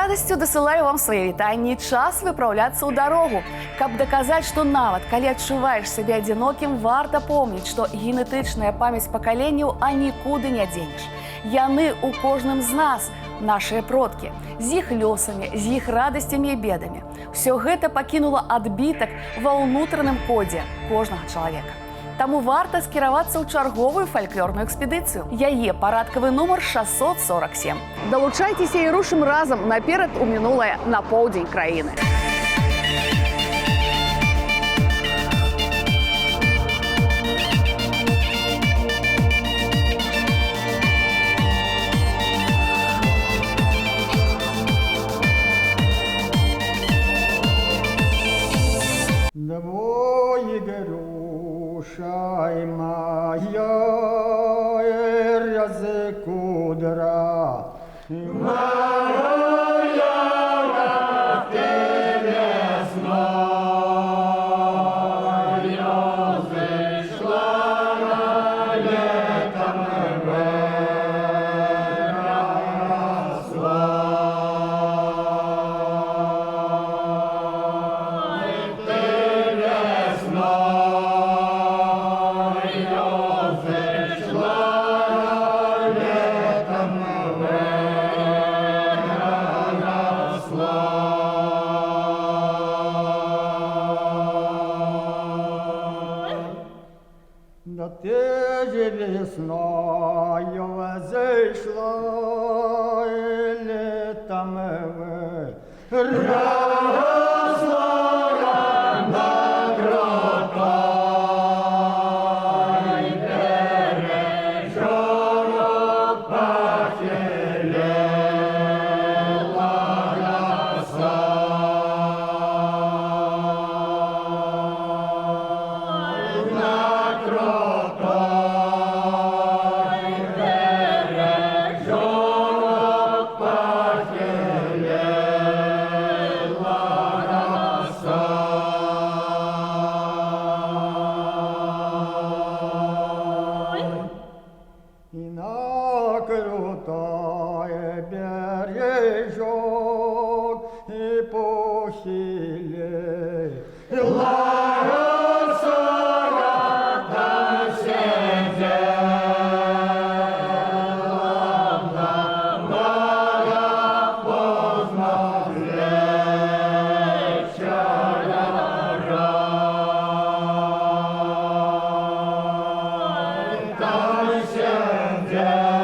радасцю дасылаю вам свае вітанні. Час выпраўляцца ў дарогу. Каб даказаць, што нават калі адчуваеш сябе адзінокім, варта помніць, што генетычная памяць пакаленняў нікуды не дзенеш. Яны ў кожным з нас, нашыя продкі, з іх лёсамі, з іх радасцямі і бедамі. Усё гэта пакінула адбітак ва ўнутраным кодзе кожнага чалавека. Таму варта скіравацца ў чарговую фальклорную экспедыцыю. Яе парадкавы нумар 647. Далучайцеся і рушым разам наперад у мінулае на поўдзень краіны. Шай моя языку дра, моя как ты весной взошла летом выросла. Ты да ты же весною взошла, и летом выросла на крутой бережок похилела роса. И на крутой бережок и похилела роса, там сидела молодая, поздно вечера рань. Там сидела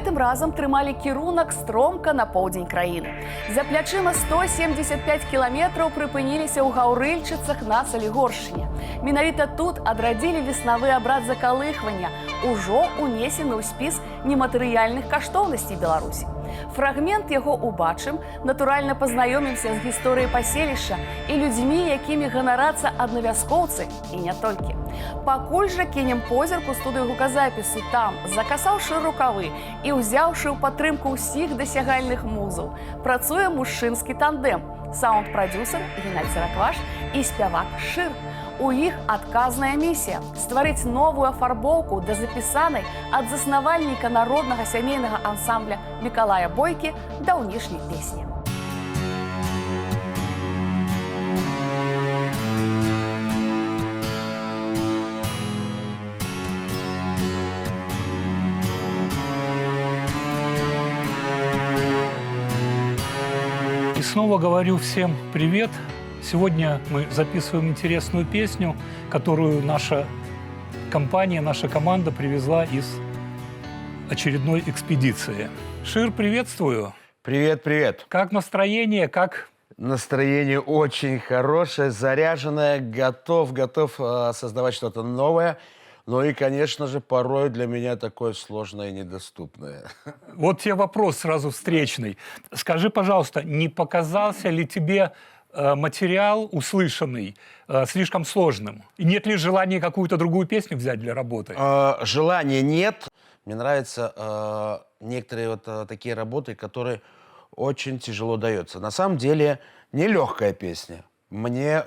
Гэтым разам трымалі кірунак стромка на поўдзень краіны. За плячыма 175 кіламетраў прыпыніліся ў Гаўрыльчыцах на Салігоршчыне. Менавіта тут адрадзілі веснавы абрад закалыхвання, ужо унесены ў спіс нематэрыяльных каштоўнасцей Беларусі. Фрагмент яго убачым, натуральна пазнаёмімся з гісторыяй паселішча і людзьмі, якімі ганарацца аднавяскоўцы і не толькі. Пакуль жа кінем позірк у студыю гуказапісу там, закасаўшы рукавы і ўзяўшы ў падтрымку ўсіх дасягальных музаў, працуе мужчынскі тандэм, саунд-прадзюсер Геннадзь Ракваш і спявак Шыр. У іх адказная місія – стварыць новую афарбоўку да запісанай ад заснавальніка народнага сямейнага ансамбля Мікалая Бойкі даўнейшняй песні. И снова говорю всем привет. Сегодня мы записываем интересную песню, которую наша компания, наша команда привезла из очередной экспедиции. Шир, приветствую. Привет, привет. Как настроение, как... Настроение очень хорошее, заряженное, готов создавать что-то новое. Ну и, конечно же, порой для меня такое сложное и недоступное. Вот тебе вопрос сразу встречный. Скажи, пожалуйста, не показался ли тебе материал услышанный слишком сложным? И нет ли желания какую-то другую песню взять для работы? Желания нет. Мне нравятся некоторые вот такие работы, которые очень тяжело даются. На самом деле, нелегкая песня. Мне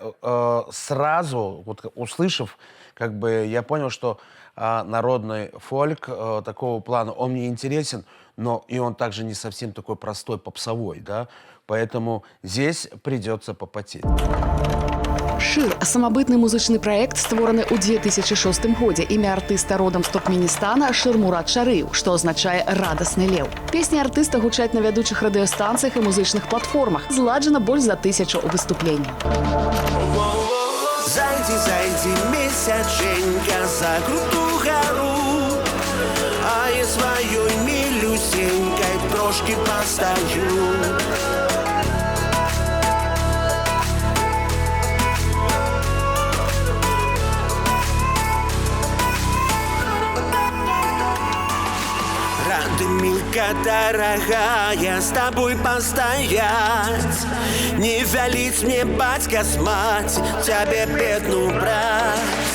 сразу, вот услышав, как бы я понял, что народный фольк такого плана, он мне интересен, но и он также не совсем такой простой, попсовой, да? Поэтому здесь придется попотеть. Шыр – самабытны музычны праект, створаны ў 2006 годзе. Імя артыста родам з Туркменістана Шырмурат Шарыев, што азначае «радасны леў». Песні артыста гучаць на вядучых радыёстанцыях і музычных платформах. Зладжана больш за 1000 выступленняў. Зайди, зайди, месяченька, за крутую гору, а я своей милюсенькой трошки постою. Рада, милка дорогая, с тобой постоять. Не велит мне батька с мать, тебе бедну брать.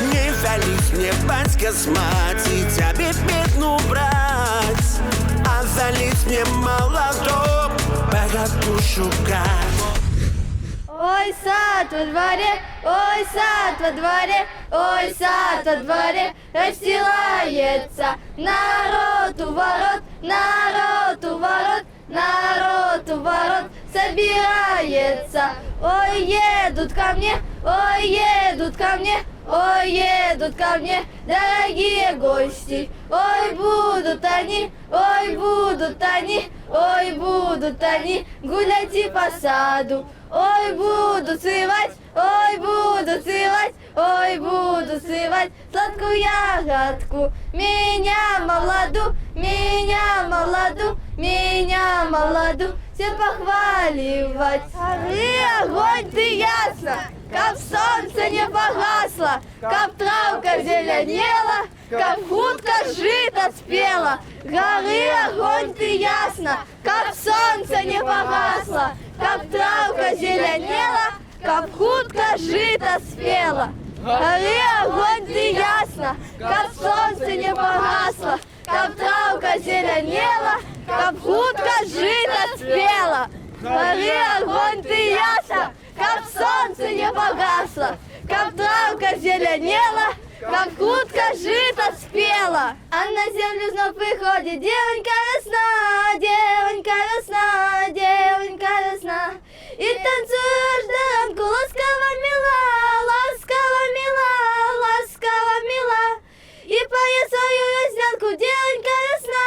Не велит мне батька с мать, тебе бедну брать. А велит мне молодого богату шукать. Ой, сад во дворе, ой, сад во дворе, ой, сад во дворе, расстилается народ у ворот, народ у ворот, народ у ворот собирается. Ой, едут ко мне, ой, едут ко мне, ой, едут ко мне дорогие гости. Ой, будут они, ой, будут они, ой, будут они гулять и по саду. Ой, буду целовать, ой, буду целовать, ой, буду целовать сладкую ягодку. Меня молоду, меня молоду, меня молоду, все похваливать. Горы, огонь, ты ясно, как солнце не погасло, как травка зеленела, как утка жито спела. Горы, огонь, ты ясно, как солнце не погасло, как травка зеленела, как утка жито спела. Горы, огонь, ты ясно, как солнце не погасло, как травка зеленела, как утка жито спела. Горы, огонь, ты ясно, как солнце не погасло, как травка зеленела, как утка жито спела. А на землю вновь приходит девонька весна, девонька весна, девонька весна. И танцуешь до ранку ласково мила, ласково мила, ласково мила. И поет свою веснянку девонька весна,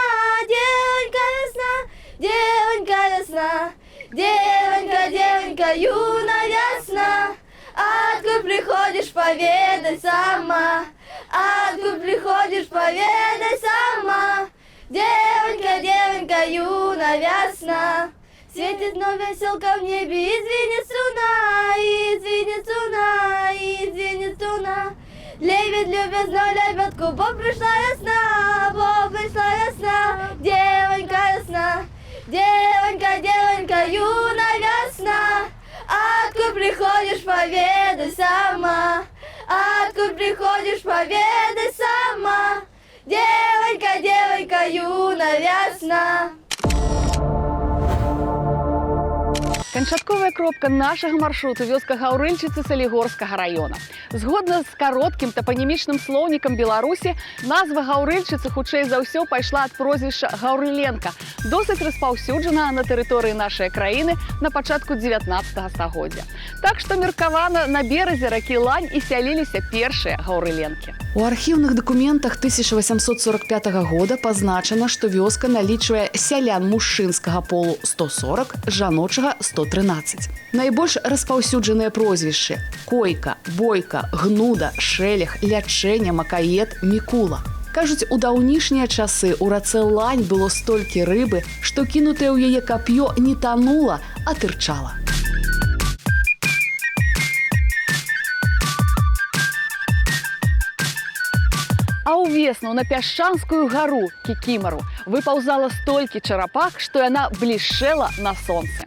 девонька весна, девонька весна. Девонька, девонька, юная весна. Откуда приходишь, поведай сама. Откуда приходишь, поведай сама. Девонька, девонька, юная весна, светит вновь веселка в небе, и звенит струна, и звенит струна, и звенит струна. Лебедь любит лебедку, бо пришла весна, девонька весна, девонька, девонька, юная весна. Откуда приходишь, поведай сама, откуда приходишь, поведай сама. Девонька, девонька, юная весна. Канчатковая кропка нашага маршруту вёска Гаўрыльчыцы Салігорскага района. Згодна з кароткім тапанімічным слоўнікам Беларусі, назва Гаўрыльчыцы хутчэй за ўсё пайшла ад прозвішча Гаўрыленка, досыць распаўсюджана на тэрыторыі нашай краіны на пачатку 19 стагоддзя. Так што меркавана, на беразе ракі Лань і сяліліся першыя гаўрыленкі. У архіўных дакументах 1845 года пазначана, што вёска налічвае сялян мужчынскага полу 140, жаночага 113. Найбольш распаўсюджаныя прозвішчы: Койка, Бойка, Гнуда, Шэлег, Лячэня, Макаед, Мікула. Кажуць, у даўнішнія часы ў рацэ Лань было столькі рыбы, што кінутае ў яе кап'ё не танула, а тырчала. А ўвесну на пясчанскую гару Кікімару выпаўзала столькі чарапак, што яна блішчэла на сонцы.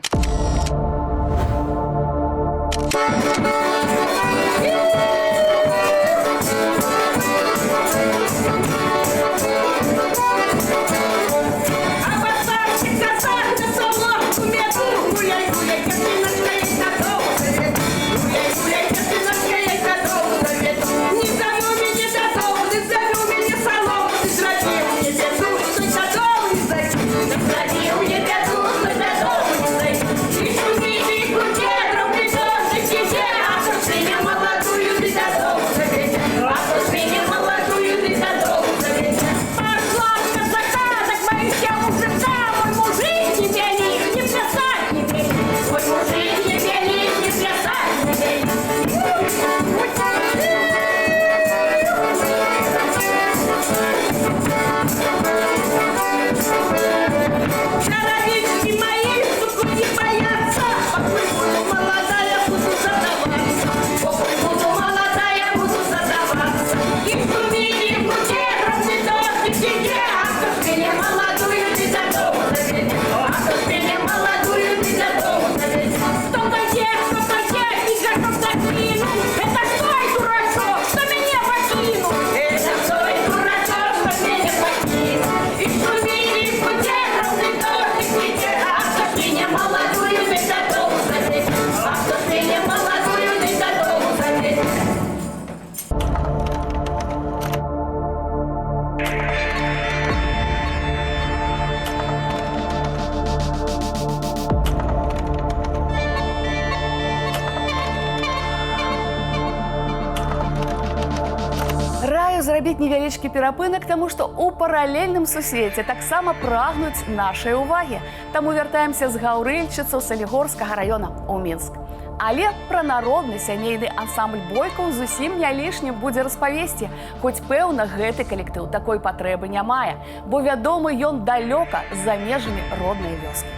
Зрабіць невялічкі перапынак, таму што ў паралельным сусвеце таксама прагнуць нашай увагі. Таму вяртаемся з Гаўрыльчыцаў Салігорскага района ў Мінск. Але пра народны сямейны ансамбль бойкаў зусім не лішнім будзе распавесці, хоць, пэўна, гэты калектыў такой патрэбы не мае, бо вядомы ён далёка за межамі роднай вёскі.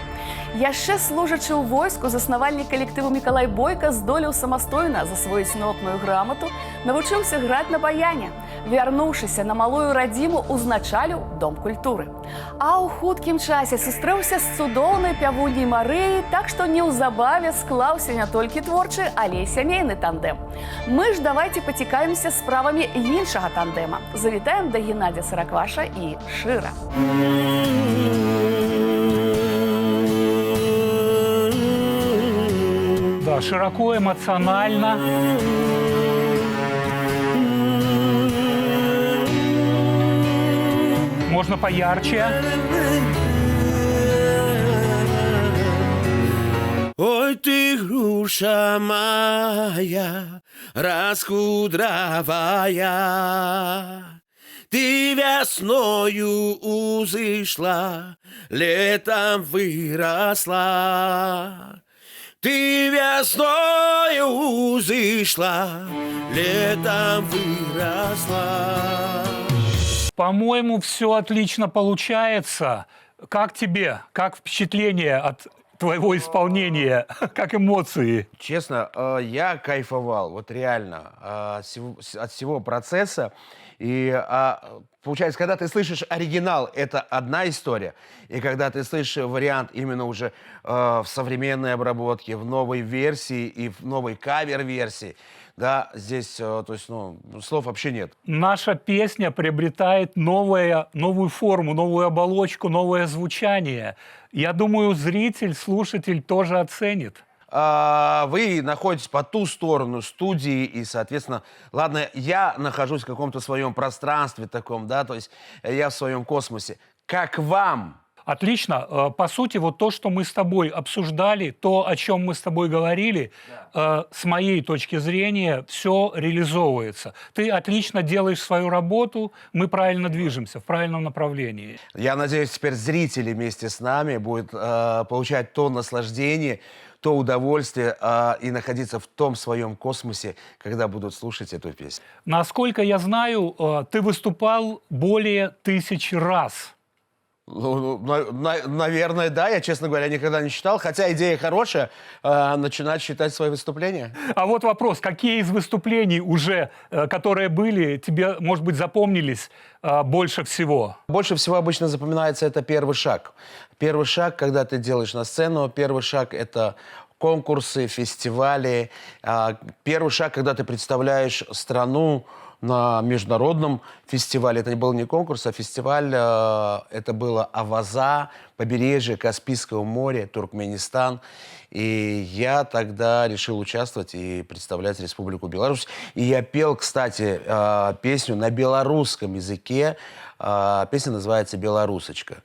Яшчэ служачы ў войску, заснавальнік калектыву Мікалай Бойка здолеў самастойна засвоіць нотную грамату, навучыўся граць на баяне. Вярнуўшыся на малую радзіму, узначаліў дом культуры. А ў хуткім часе сустрэўся з цудоўнай пявунняй Марыяй, так што неўзабаве склаўся не толькі творчы, але і сямейны тандэм. Мы ж давайце пацікавімся справамі іншага тандэма. Завітаем да Геннадзя Саракваша і Шыра. Да, широко, эмоционально. Можно поярче. Ой, ты груша моя, раскудровая, ты весною узышла, летом выросла. Ты весною узышла, летом выросла. По-моему, все отлично получается. Как тебе? Как впечатление от твоего исполнения? Как эмоции? Честно, я кайфовал, вот реально, от всего процесса. И получается, когда ты слышишь оригинал, это одна история. И когда ты слышишь вариант именно уже в современной обработке, в новой версии и в новой кавер-версии, да, здесь, то есть, ну, слов вообще нет. Наша песня приобретает новую форму, новую оболочку, новое звучание. Я думаю, зритель, слушатель тоже оценит. Вы находитесь по ту сторону студии, и, соответственно, ладно, я нахожусь в каком-то своем пространстве таком, да, то есть я в своем космосе. Как вам? Отлично. По сути, вот то, что мы с тобой обсуждали, то, о чем мы с тобой говорили, с моей точки зрения, все реализовывается. Ты отлично делаешь свою работу, мы правильно движемся в правильном направлении. Я надеюсь, теперь зрители вместе с нами будут получать то наслаждение, то удовольствие и находиться в том своем космосе, когда будут слушать эту песню. Насколько я знаю, ты выступал более 1000 раз. Ну, наверное, да. Я, честно говоря, никогда не считал. Хотя идея хорошая, начинать считать свои выступления. А вот вопрос, какие из выступлений уже, которые были, тебе, может быть, запомнились больше всего? Больше всего обычно запоминается это первый шаг. Первый шаг, когда ты делаешь на сцену. Первый шаг — это конкурсы, фестивали. Первый шаг, когда ты представляешь страну на международном фестивале. Это был не конкурс, а фестиваль. Это было Аваза, побережье Каспийского моря, Туркменистан. И я тогда решил участвовать и представлять Республику Беларусь. И я пел, кстати, песню на белорусском языке. Песня называется «Белорусочка».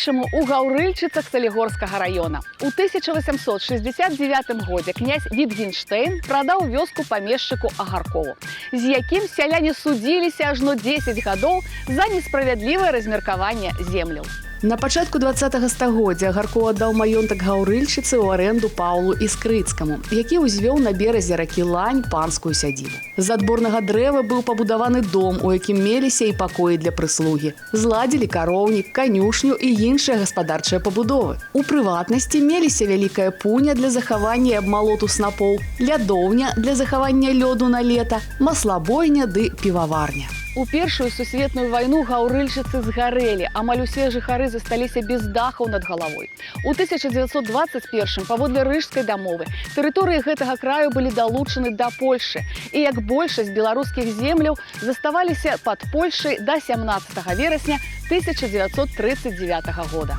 Па-першаму, у Гаўрыльчыцах Салігорскага раёна. У 1869 годзе князь Вітгенштейн прадаў вёску памешчыку Агаркову, з якім сяляне судзіліся ажно 10 гадоў за несправядлівае размеркаванне земляў. На пачатку 20-го стагоддзя Агаркоў аддаў маёнтак Гаўрыльчыцы ў арэнду Паўлу Іскрыцкаму, які ўзвёў на беразе ракі Лань панскую сядзібу. З адборнага дрэва быў пабудаваны дом, у якім меліся і пакоі для прыслугі. Зладзілі кароўнік, канюшню і іншыя гаспадарчыя пабудовы. У прыватнасці меліся вялікая пуня для захавання і абмалоту снапоў, лядоўня для захавання лёду на лета, маслабойня ды піваварня. У Першую сусветную вайну Гаўрыльчыцы згарэлі, амаль усе жыхары засталіся без дахаў над галавой. У 1921 паводле Рыжскай дамовы тэрыторыі гэтага краю былі далучаны да Польшы, і як большасць беларускіх земляў заставаліся пад Польшай да 17 верасня 1939 года.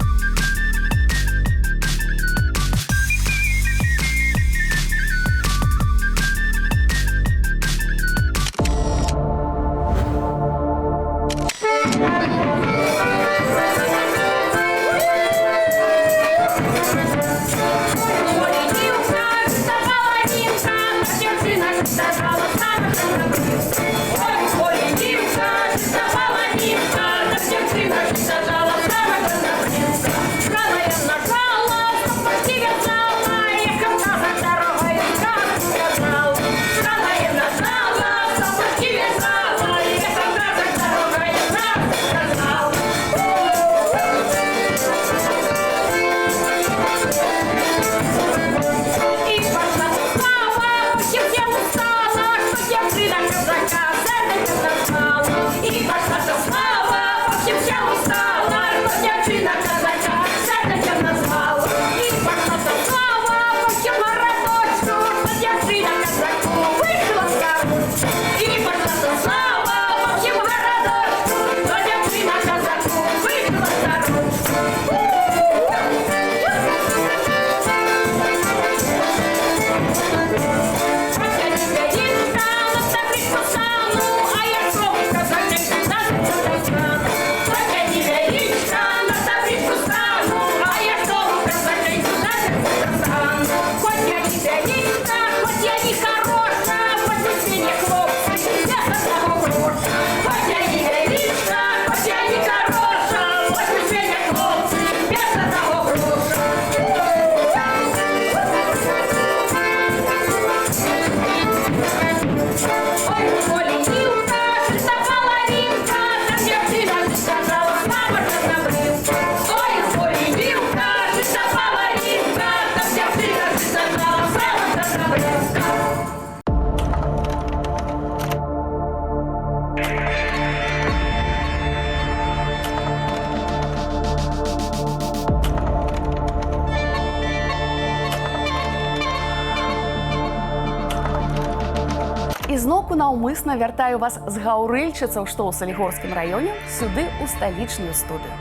Ізноўку наўмысна вяртаю вас з Гаўрыльчыцаў, што ў Салігорскім раёне, сюды ў сталічную студыю.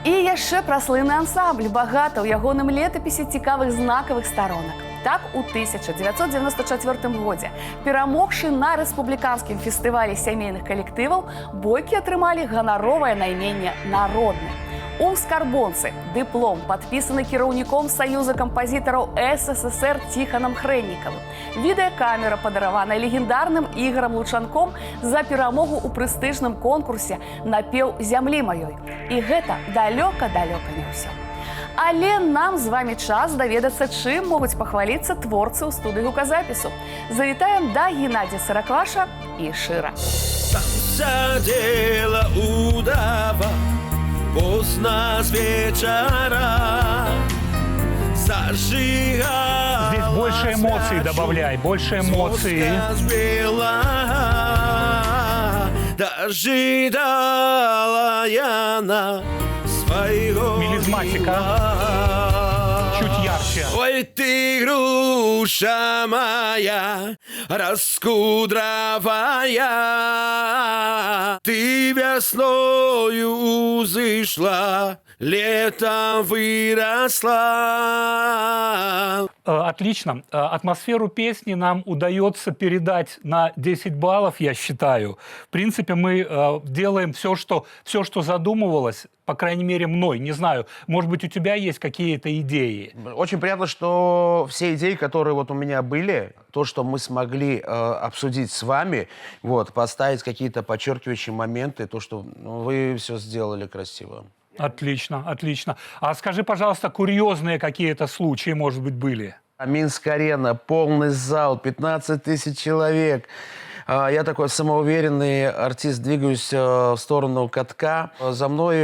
І яшчэ праслыны ансамбль, багата ў ягоным летапісе цікавых знакавых старонак. Так, у 1994 годзе, перамогшы на рэспубліканскім фестывалі сямейных калектываў, бойкі атрымалі ганаровае найменне «Народны». У скарбонцы дыплом падпісаны кіраўніком Саюза кампазітараў СССР Ціханам Хрэннікавым. Відэакамера падаравана легендарным Ігорам Лучанком за перамогу ў прэстыжным конкурсе «Напеў зямлі маёй». І гэта далёка-далёка не ўсё. Але нам з вамі час даведацца, чым могуць пахваліцца творцы ў студыі гуказапісу. Завітаем да Геннадзя Саракваша і Шыра. Там сядзела удава поздно с вечера, зажигала. Здесь больше эмоций добавляй, больше эмоций. Дожидала я на своего Мелизматика. Чуть ярче. Ой, ты, груша моя, раскудровая, ты весною узышла, летом выросла. Отлично. Атмосферу песни нам удается передать на 10 баллов, я считаю. В принципе, мы делаем все, что задумывалось, по крайней мере, мной. Не знаю, может быть, у тебя есть какие-то идеи? Очень приятно, что все идеи, которые вот у меня были, то, что мы смогли обсудить с вами, вот, поставить какие-то подчеркивающие моменты, то, что вы все сделали красиво. Отлично, отлично. А скажи, пожалуйста, курьезные какие-то случаи, может быть, были? Минск-арена, полный зал, 15 тысяч человек. Я такой самоуверенный артист, двигаюсь в сторону катка. За мной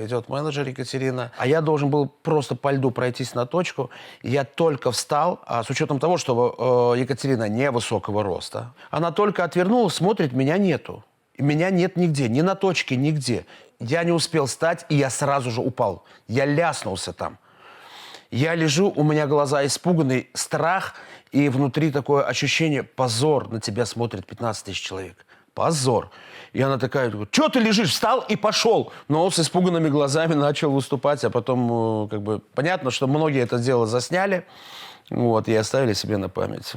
идет менеджер Екатерина. А я должен был просто по льду пройтись на точку. Я только встал, с учетом того, что Екатерина невысокого роста. Она только отвернулась, смотрит, меня нету. Меня нет нигде, ни на точке, нигде. Я не успел встать, и я сразу же упал. Я ляснулся там. Я лежу, у меня глаза испуганные, страх, и внутри такое ощущение, позор, на тебя смотрит 15 тысяч человек. Позор. И она такая, что ты лежишь, встал и пошел. Но он с испуганными глазами начал выступать, а потом, как бы, понятно, что многие это дело засняли, вот, и оставили себе на память.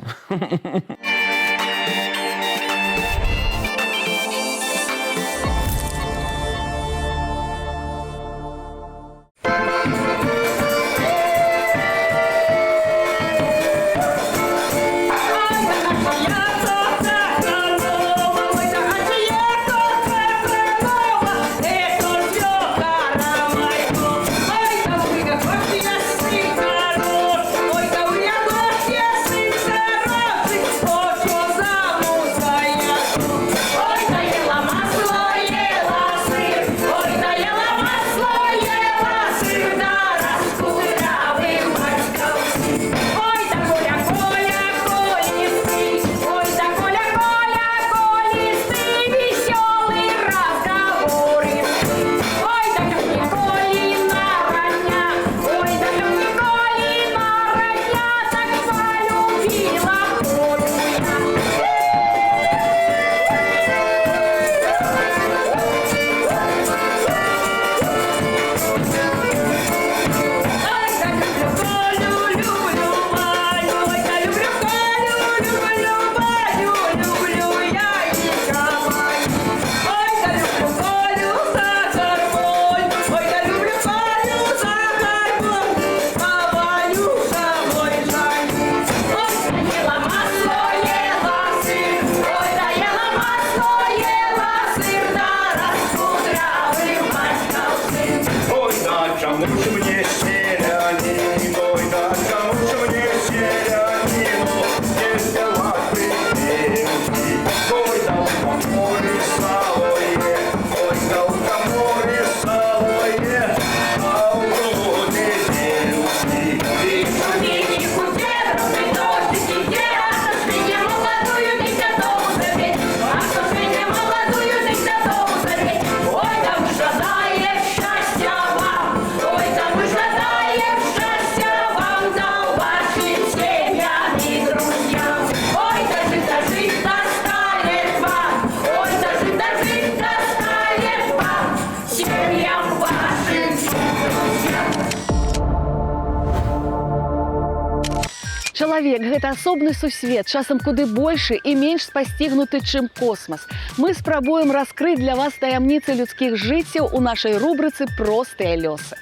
Чалавек – гэта асобны сусвет, часам куды большы і менш спасцігнуты, чым космас. Мы спрабуем раскрыць для вас таямніцы людскіх жыццяў у нашай рубрыцы «Простыя лёсы».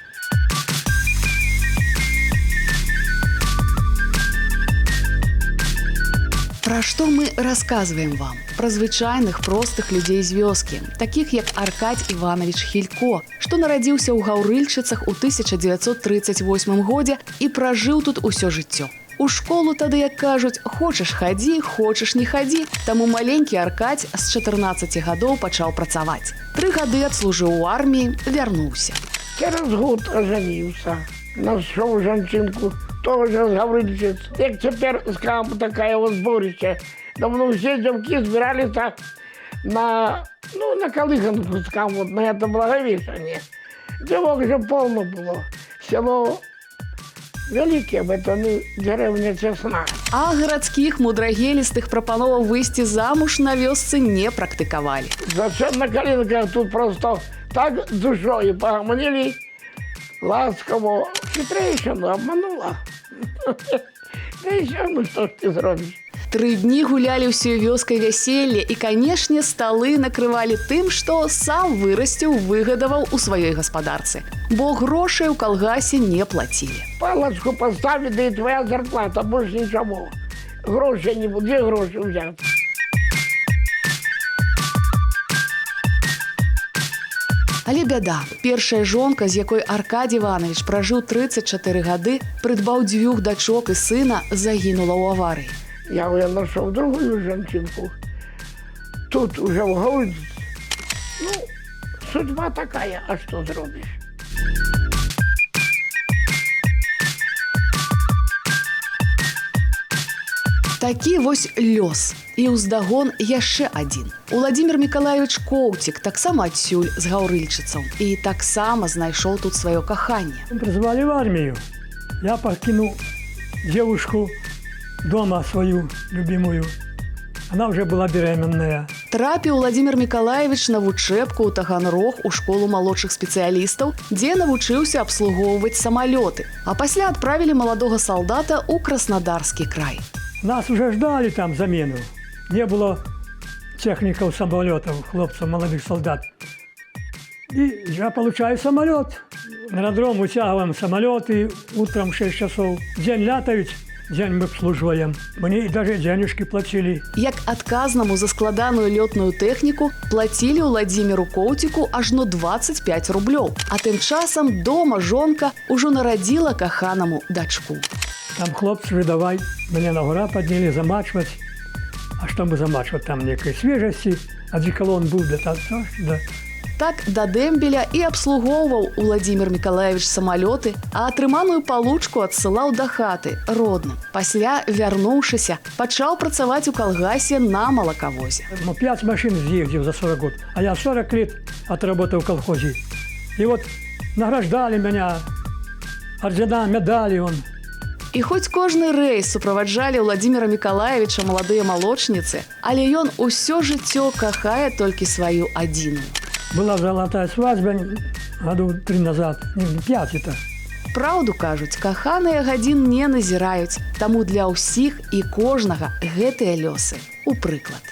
Пра што мы расказваем вам? Пра звычайных простых людзей з вёскі, такіх як Аркадь Іванович Хілько, што нарадзіўся ў Гаўрыльчыцах у 1938 годзе і пражыў тут усё жыццё. У школу тады, як кажуць, хочаш хадзі, хочаш не хадзі, таму маленькі Аркадь з 14 гадоў пачаў працаваць. 3 гады адслужыў у арміі, вярнуўся. Через год оженился, нашел женщинку, тоже с Гаврилищец. Як теперь, скажем, такая вот сборище. Давно все девки собирались на Колыханку, скажем, вот на это Благовещение. Девок же полно было. Село великие, это деревня Чесна. А гарадскіх мудрагелістых прапановаў выйсці замуж на вёсцы не практыкавалі. Зачем на коленках тут просто так душой погомонили, ласково, хитрейше, но обманула. Да і що, ну що ж ти зробиш? 3 дні гулялі ўсёй вёскай вяселле і, канешне, сталы накрывалі тым, што сам вырасціў, выгадаваў у сваёй гаспадарцы. Бо грошай у калгасе не плацілі. Палочку поставить, да и твоя зарплата, больше ничего. Гроши не будет, где гроши взять? Але бяда. Першая жонка, з якой Аркадій Іванович пражыў 34 гады, прыдбаў 2 дачок і сына, загінула ў аварыі. Я нашел другую женщинку. Тут уже в городе. Ну, судьба такая, а что зробишь? Такі вось лёс. І ўздагон яшчэ адзін. Уладзімір Мікалаевич Коўцік таксама адсюль з гаўрыльчыцаў і таксама знайшоў тут сваё каханне. Призвали в армию. Я покинул девушку дома свою любимую. Она уже была беременная. Трапіў Уладзімір Мікалаевич на вучэбку ў Таганрог у школу малодшых спецыялістаў, дзе навучыўся абслугоўваць самалёты, а пасля адправілі маладога салдата ў Краснодарскі край. Нас уже ждали там замену. Не было техников самолетов, хлопцев, молодых солдат. И я получаю самолет. На аэродром вытягиваем самолеты утром в 6 часов. День лятают, день мы обслуживаем. Мне даже денежки платили. Як адказнаму за складаную лётную тэхніку плацілі Уладзіміру Коўціку ажно 25 рублёў. А тым часам дома жонка ўжо нарадзіла каханаму дачку. Там хлопцы же давай, меня на гора подняли замачивать. А что мы замачивать? Там некой свежести, одеколон был для того, да. Так да дэмбеля і абслугоўваў Уладзімір Мікалаевич самалёты, а атрыманую палучку адсылаў да хаты родным. Пасля, вярнуўшыся, пачаў працаваць у калгасе на малакавозе. 5 машин съездил за 40 год, а я 40 лет отработал в колхозе. И вот награждали меня, ордена, медали он. І хоць кожны рэйс суправаджалі Уладзіміра Мікалаевіча маладыя малочніцы, але ён усё жыццё кахае толькі сваю адзіную. Была золотая свадьба году 3 назад, 5 это. Праўду кажуць, каханыя гадзін не назіраюць, таму для ўсіх і кожнага гэтыя лёсы у прыклад.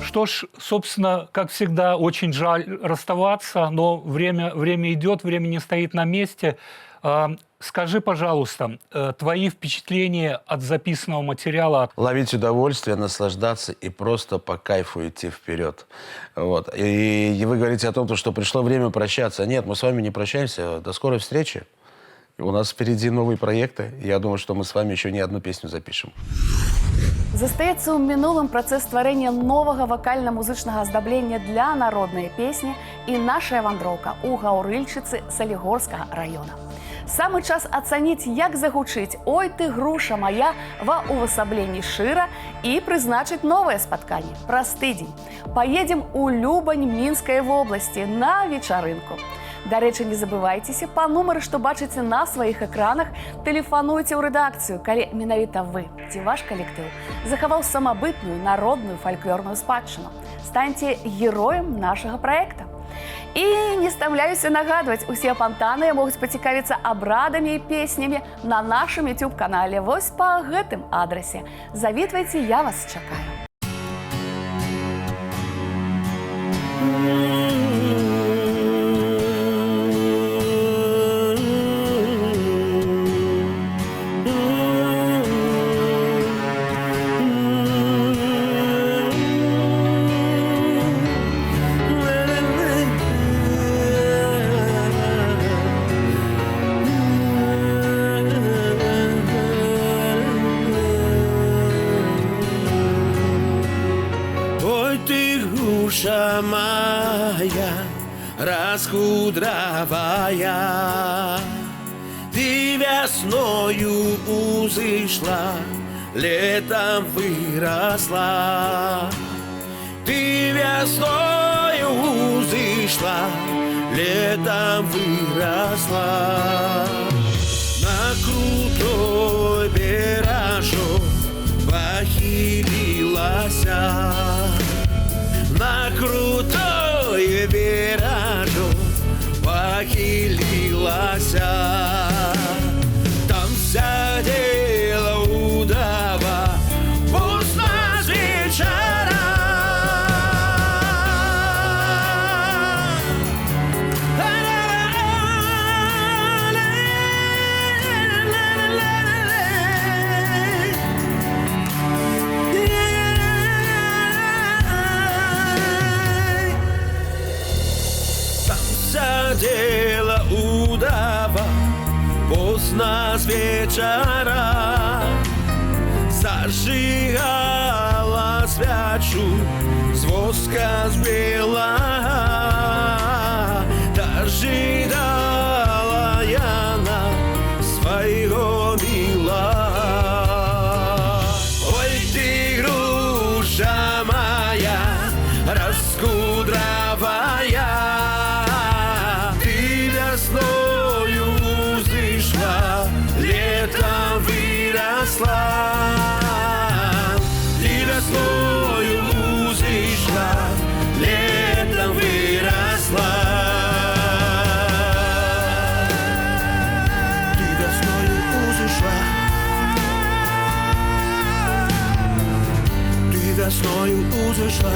Что ж, собственно, как всегда, очень жаль расставаться, но время идет, время не стоит на месте. Скажи, пожалуйста, твои впечатления от записанного материала? Ловить удовольствие, наслаждаться и просто по кайфу идти вперед. Вот. И вы говорите о том, что пришло время прощаться. Нет, мы с вами не прощаемся. До скорой встречи. У нас впереди новые проекты. Я думаю, что мы с вами еще не одну песню запишем. Застаецца ў мінулым працэс стварэння новага вакальна-музычнага аздаблення для народнай песні і нашая вандроўка ў Гаўрыльчыцы Салігорскага района. Самы час ацаніць, як загучыць «Ой ты, груша моя» ва ўвасабленні Шыра і прызначыць новае спатканне праз тыдзень. Паедзем у Любань Мінскай вобласці на вечарынку. Дарэчы, не забывайцеся, па нумары, што бачыце на сваіх экранах, тэлефануйце ў рэдакцыю, калі менавіта вы ці ваш калектыў захаваў самабытную народную фальклорную спадчыну. Станьце героем нашага праекта. І не стамляюся нагадваць, усе апантаныя могуць пацікавіцца абрадамі і песнямі на нашым YouTube-канале. Вось па гэтым адрасе. Завітвайце, я вас чакаю. Груша моя раскудровая, ты весною узышла, летом выросла. Ты весною узышла, летом выросла. На крутой бережок похилилась, на крутой виражу похилилась. Там сидела удава поздно с вечера. Сидела удава поздно с вечера, зажигала свечу с воска сбила, дожидала я на своего мила. Ой ты, груша моя раскудровая, весною узышла, летом выросла. Ты весною узышла, летом выросла. Ты весною узышла, ты весною узышла.